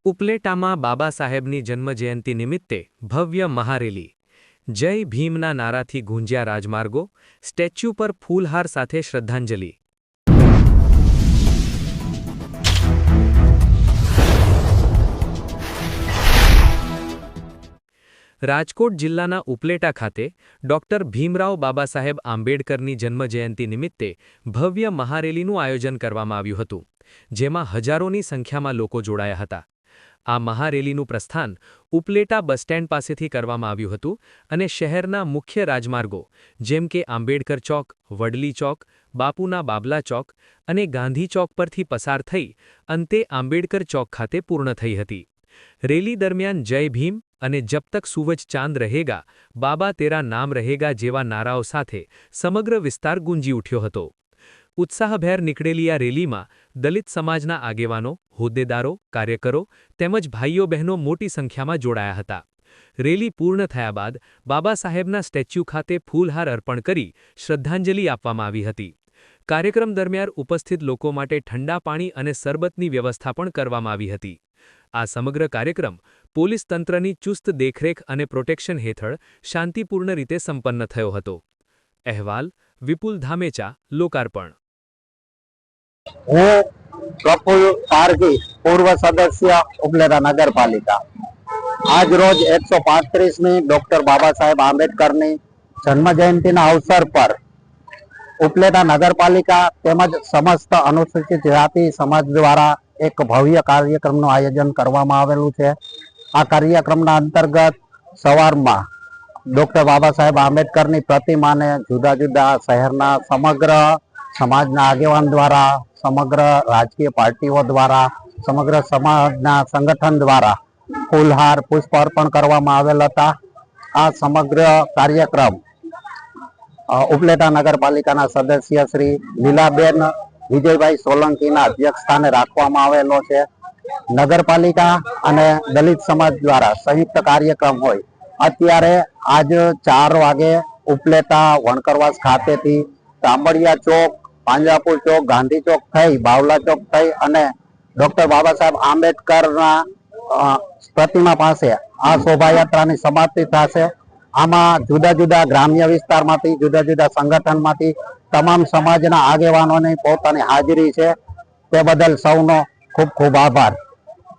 ઉપલેટામાં બાબા સાહેબની જન્મજયંતિ નિમિત્તે ભવ્ય મહારેલી। જય ભીમના નારાથી ગુંજ્યા રાજમાર્ગો, સ્ટેચ્યુ પર ફૂલહાર સાથે શ્રદ્ધાંજલિ। રાજકોટ જિલ્લાના ઉપલેટા ખાતે ડોક્ટર ભીમરાવ બાબાસાહેબ આંબેડકરની જન્મજયંતિ નિમિત્તે ભવ્ય મહારેલીનું આયોજન કરવામાં આવ્યું હતું, જેમાં હજારોની સંખ્યામાં લોકો જોડાયા હતા। આ મહારેલીનું પ્રસ્થાન ઉપલેટા બસ સ્ટેન્ડ પાસેથી કરવામાં આવ્યું હતું અને શહેરના મુખ્ય રાજમાર્ગો જેમ કે આંબેડકર ચોક, વડલી ચોક, બાપુના બાબલા ચોક અને ગાંધી ચોક પરથી પસાર થઈ અંતે આંબેડકર ચોક ખાતે પૂર્ણ થઈ હતી। રેલી દરમિયાન જય ભીમ અને જબ તક સૂરજ ચાંદ રહેગા, બાબા તેરા નામ રહેગા જેવા નારાઓ સાથે સમગ્ર વિસ્તાર ગુંજી ઉઠ્યો હતો। ઉત્સાહભેર નીકળેલી આ રેલીમાં દલિત સમાજના આગેવાનો, હોદ્દેદારો, કાર્યકરો તેમજ ભાઈઓ બહેનો મોટી સંખ્યામાં જોડાયા હતા। રેલી પૂર્ણ થયા બાદ બાબા સાહેબના સ્ટેચ્યુ ખાતે ફૂલહાર અર્પણ કરી શ્રદ્ધાંજલિ આપવામાં આવી હતી। કાર્યક્રમ દરમિયાન ઉપસ્થિત લોકો માટે ઠંડા પાણી અને શરબતની વ્યવસ્થા પણ કરવામાં આવી હતી। આ સમગ્ર કાર્યક્રમ પોલીસ તંત્રની ચુસ્ત દેખરેખ અને પ્રોટેક્શન હેઠળ શાંતિપૂર્ણ રીતે સંપન્ન થયો હતો। અહેવાલ વિપુલ ધામેચા, લોકાર્પણ। હું પ્રફુલ્લ પારઘી, પૂર્વ સદસ્ય ઉપલેટા નગરપાલિકા। આજ રોજ 135મી ડોક્ટર બાબા સાહેબ આંબેડકરની જન્મજયંતિના અવસર પર ઉપલેટા નગરપાલિકા તેમજ સમસ્ત અનુસૂચિત જાતિ સમાજ દ્વારા એક ભવ્ય કાર્યક્રમનું આયોજન કરવામાં આવેલું છે। આ કાર્યક્રમના અંતર્ગત સવારમાં ડોક્ટર બાબા સાહેબ આંબેડકરની પ્રતિમાને જુદા જુદા શહેરના સમગ્ર સમાજના આગેવાન દ્વારા, સમગ્ર રાજકીય પાર્ટીઓ દ્વારા, સમગ્ર સમાજના સંગઠન દ્વારા ફૂલહાર પુષ્પ અર્પણ કરવામાં આવેલ હતા। આ સમગ્ર કાર્યક્રમ ઉપલેટા નગરપાલિકાના સદસ્ય શ્રી લીલાબેન વિજયભાઈ સોલંકીના અધ્યક્ષસ્થાને રાખવામાં આવેલો છે। નગરપાલિકા અને દલિત સમાજ દ્વારા સંયુક્ત કાર્યક્રમ હોય અત્યારે આજ 4 વાગે ઉપલેટા વણકરવાસ ખાતેથી તાંબડિયા ચોક, પાંજરાપુર ચોક, ગાંધી ચોક થઈ બાવલા ચોક થઈ અને ડોક્ટર બાબા સાહેબ આંબેડકરના પ્રતિમા પાસે આ શોભાયાત્રાની સમાપ્તિ થશે। આમાં જુદા જુદા ગ્રામ્ય વિસ્તારમાંથી, જુદા જુદા સંગઠનમાંથી તમામ સમાજના આગેવાનોની પોતાની હાજરી છે, તે બદલ સૌનો ખૂબ ખૂબ આભાર।